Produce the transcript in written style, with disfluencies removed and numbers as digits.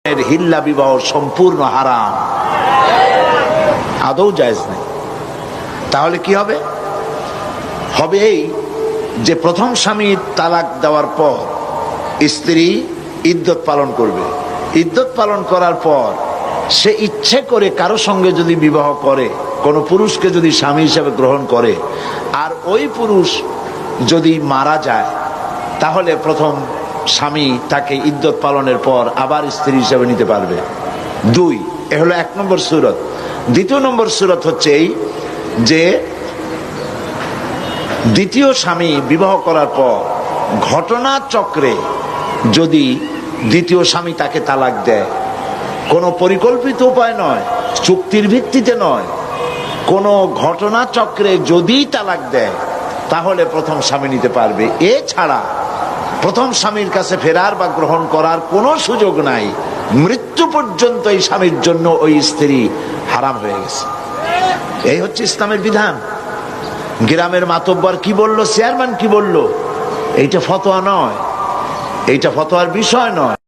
হিল্লা বিবাহ সম্পূর্ণ হারাম, আদৌ জায়েজ নেই। তাহলে কি হবে? হবে এই যে প্রথম স্বামীর তালাক দেওয়ার পর স্ত্রী ইদ্যত পালন করবে। ইদ্যত পালন করার পর সে ইচ্ছে করে কারো সঙ্গে যদি বিবাহ করে, কোনো পুরুষকে যদি স্বামী হিসেবে গ্রহণ করে, আর ওই পুরুষ যদি মারা যায়, তাহলে প্রথম স্বামী তাকে ইদ্যত পালনের পর আবার স্ত্রী হিসেবে নিতে পারবে। দুই, এ হলো 1 নম্বর সূরত। দ্বিতীয় নম্বর সূরত হচ্ছে এই যে দ্বিতীয় স্বামী বিবাহ করার পর ঘটনাচক্রে যদি দ্বিতীয় স্বামী তাকে তালাক দেয়, কোনো পরিকল্পিত উপায় নয়, চুক্তির ভিত্তিতে নয়, কোনো ঘটনাচক্রে যদি তালাক দেয়, তাহলে প্রথম স্বামী নিতে পারবে। এছাড়া প্রথম স্বামীর কাছে ফেরার বা গ্রহণ করার কোনো সুযোগ নাই। মৃত্যু পর্যন্ত এই স্বামীর জন্য ওই স্ত্রী হারাম হয়ে গেছে। এই হচ্ছে ইসলামের বিধান। গ্রামের মাতব্বর কি বলল, চেয়ারম্যান কি বলল, এইটা ফতোয়া নয়, এইটা ফতোয়ার বিষয় নয়।